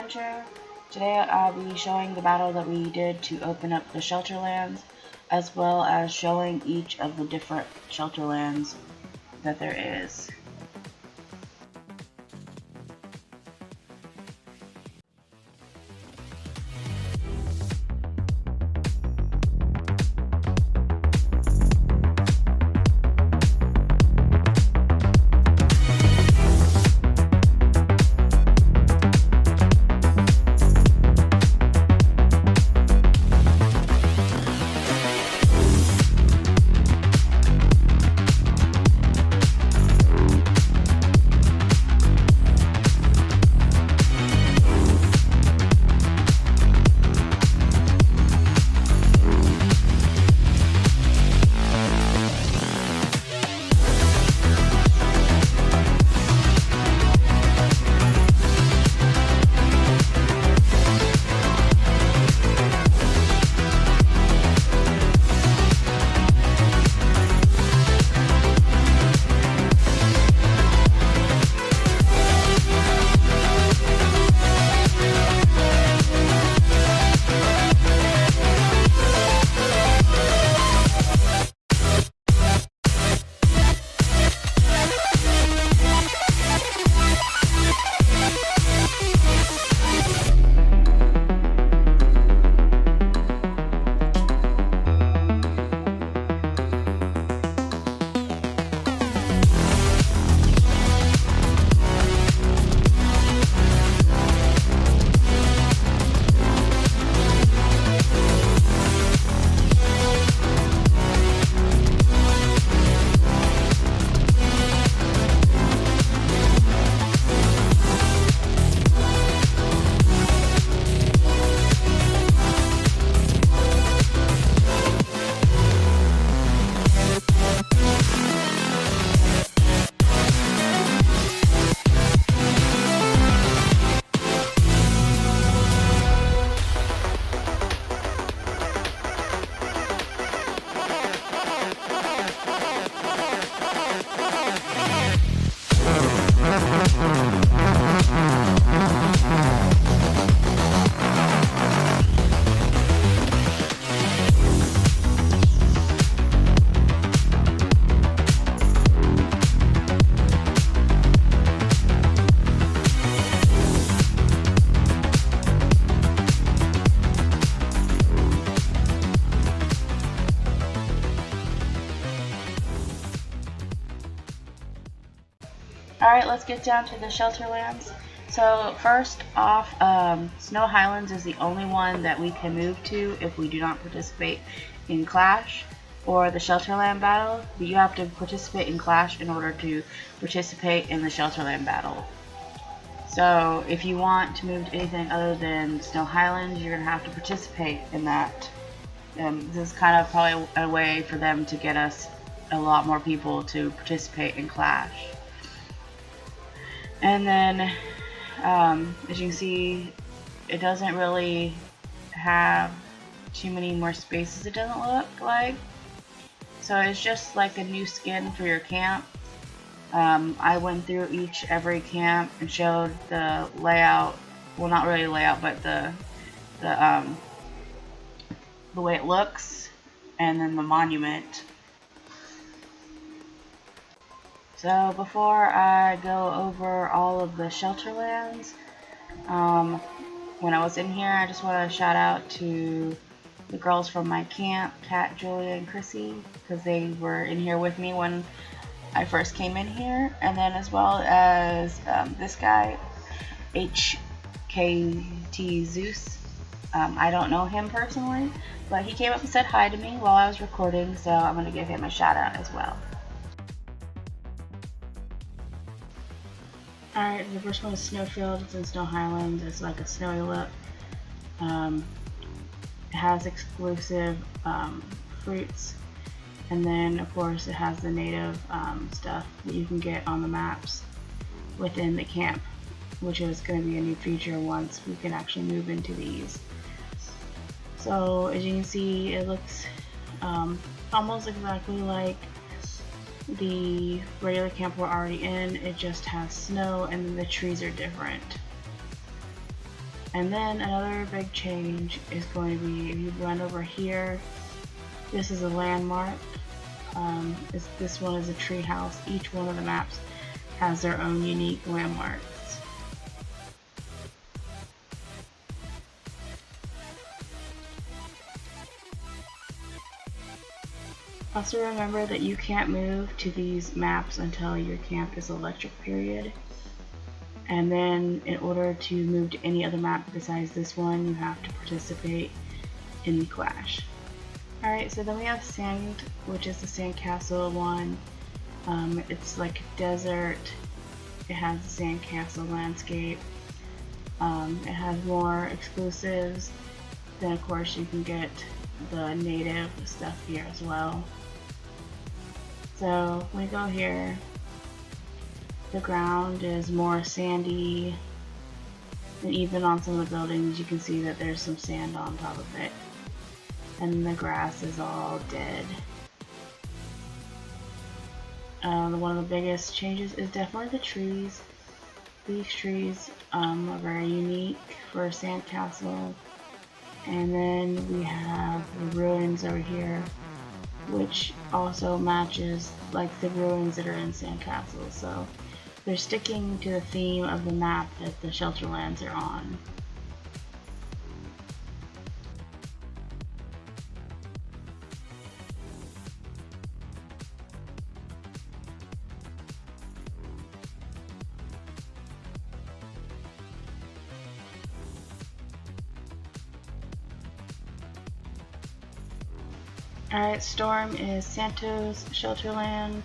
adventure. Today I'll be showing the battle that we did to open up the Shelterlands, as well as showing each of the different Shelterlands that there is. Alright, let's get down to the Shelterlands. So first off, Snow Highlands is the only one that we can move to if we do not participate in Clash or the Shelterland battle. But you have to participate in Clash in order to participate in the Shelterland battle. So if you want to move to anything other than Snow Highlands, you're going to have to participate in that. This is kind of probably a way for them to get us a lot more people to participate in Clash. And then, as you can see, it doesn't really have too many more spaces, it doesn't look like. So it's just like a new skin for your camp. I went through every camp and showed the layout, well, not really layout, but the way it looks, and then the monument. So before I go over all of the Shelterlands, when I was in here, I just want to shout out to the girls from my camp, Kat, Julia, and Chrissy, because they were in here with me when I first came in here, and then as well as this guy, HKT Zeus. I don't know him personally, but he came up and said hi to me while I was recording, so I'm going to give him a shout out as well. Alright, the first one is Snowfield. It's in Snow Highlands. It's like a snowy look. It has exclusive fruits, and then of course it has the native stuff that you can get on the maps within the camp, which is going to be a new feature once we can actually move into these. So as you can see, it looks almost exactly like the regular camp we're already in. It just has snow and the trees are different. And then another big change is going to be, if you run over here, this is a landmark. This one is a tree house. Each one of the maps has their own unique landmarks. Also remember that you can't move to these maps until your camp is electric period. And then in order to move to any other map besides this one, you have to participate in the clash. Alright, so then we have Sand, which is the sandcastle one. It's like a desert. It has the sandcastle landscape. It has more exclusives. Then of course you can get the native stuff here as well. So when we go here, the ground is more sandy, and even on some of the buildings you can see that there's some sand on top of it. And the grass is all dead. One of the biggest changes is definitely the trees. These trees are very unique for a sandcastle. And then we have the ruins over here, which also matches like the ruins that are in sandcastles. So they're sticking to the theme of the map that the Shelterlands are on. Alright, Storm is Santos Shelterland.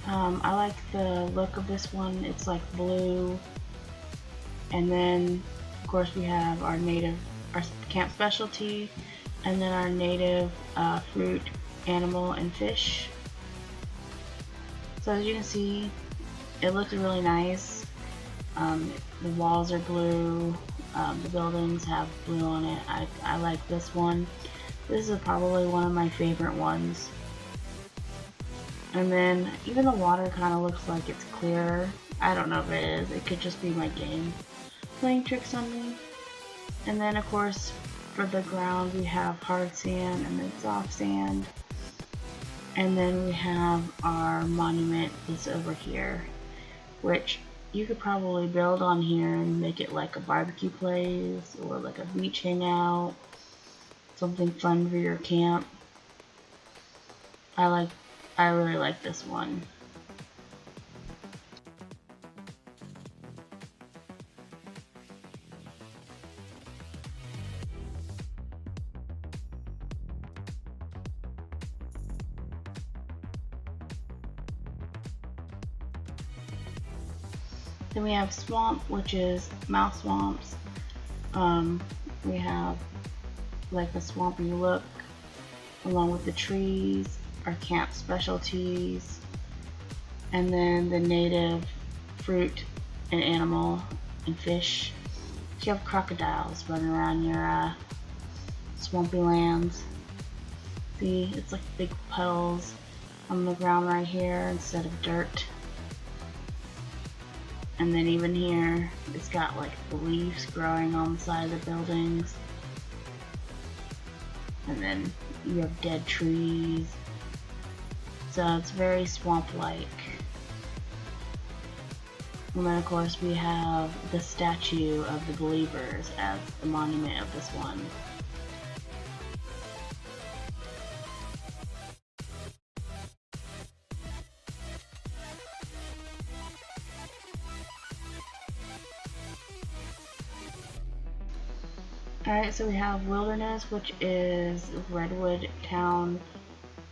I like the look of this one. It's like blue. And then, of course, we have our camp specialty, and then our native fruit, animal, and fish. So as you can see, it looks really nice. The walls are blue. The buildings have blue on it. I like this one. This is probably one of my favorite ones. And then even the water kind of looks like it's clearer. I don't know if it is. It could just be my game playing tricks on me. And then of course for the ground we have hard sand and then soft sand. And then we have our monument that's over here, which you could probably build on here and make it like a barbecue place or like a beach hangout. Something fun for your camp. I really like this one. Then we have Swamp, which is mouse swamps. We have like a swampy look along with the trees, our camp specialties, and then the native fruit and animal and fish. So you have crocodiles running around your swampy lands. See, it's like big puddles on the ground right here instead of dirt. And then even here, it's got like the leaves growing on the side of the buildings. And then you have dead trees. So it's very swamp-like. And then of course we have the statue of the believers as the monument of this one. Alright, so we have Wilderness, which is Redwood Town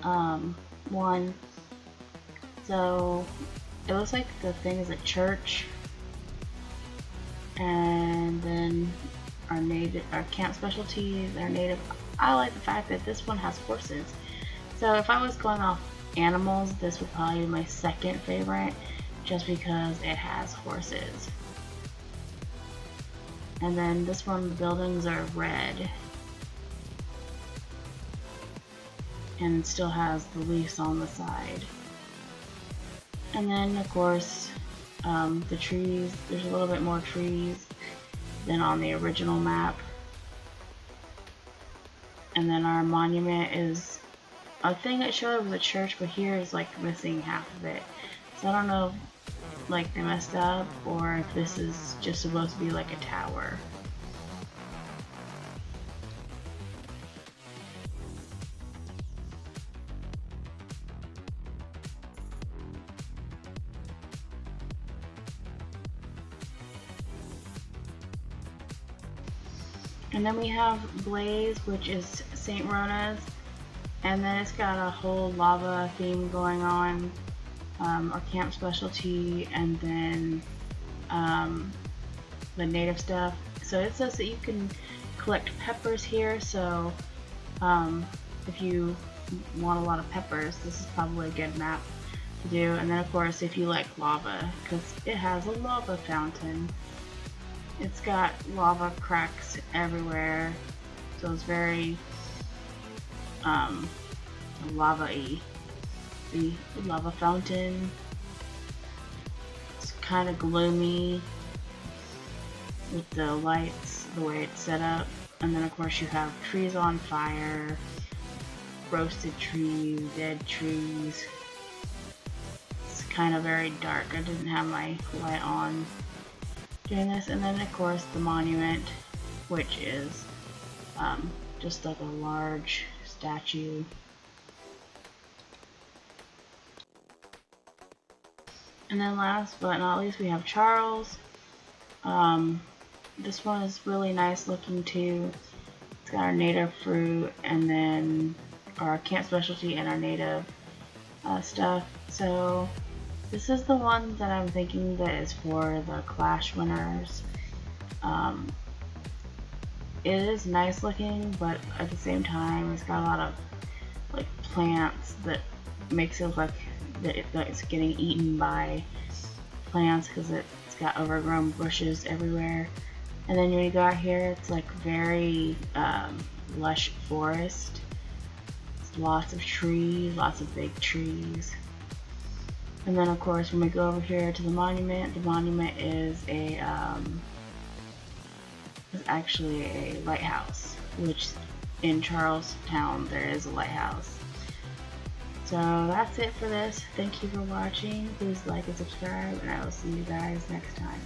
1. So it looks like the thing is a church. And then our camp specialties, our native. I like the fact that this one has horses. So if I was going off animals, this would probably be my second favorite, just because it has horses. And then this one, the buildings are red. And it still has the leaves on the side. And then, of course, the trees. There's a little bit more trees. than on the original map. And then our monument is, I think it showed it was a church, but here is like missing half of it. So I don't know if like they messed up or if this is just supposed to be like a tower. And then we have Blaze, which is St. Rona's, and then it's got a whole lava theme going on, our camp specialty, and then the native stuff. So it says that you can collect peppers here, so if you want a lot of peppers, this is probably a good map to do. And then of course if you like lava, because it has a lava fountain. It's got lava cracks everywhere, so it's very lava-y. The lava fountain. It's kind of gloomy with the lights, the way it's set up. And then of course you have trees on fire, roasted trees, dead trees. It's kind of very dark. I didn't have my light on doing this. And then of course the monument, which is just like a large statue. And then last but not least we have Charles. This one is really nice looking too. It's got our native fruit and then our camp specialty and our native stuff. So this is the one that I'm thinking that is for the Clash winners. It is nice looking, but at the same time it's got a lot of like plants that makes it look like that it's getting eaten by plants because it's got overgrown bushes everywhere. And then when you go out here, it's like very lush forest. It's lots of trees, lots of big trees. And then of course when we go over here to the monument is a is actually a lighthouse, which in Charlestown there is a lighthouse. So that's it for this. Thank you for watching. Please like and subscribe, and I will see you guys next time.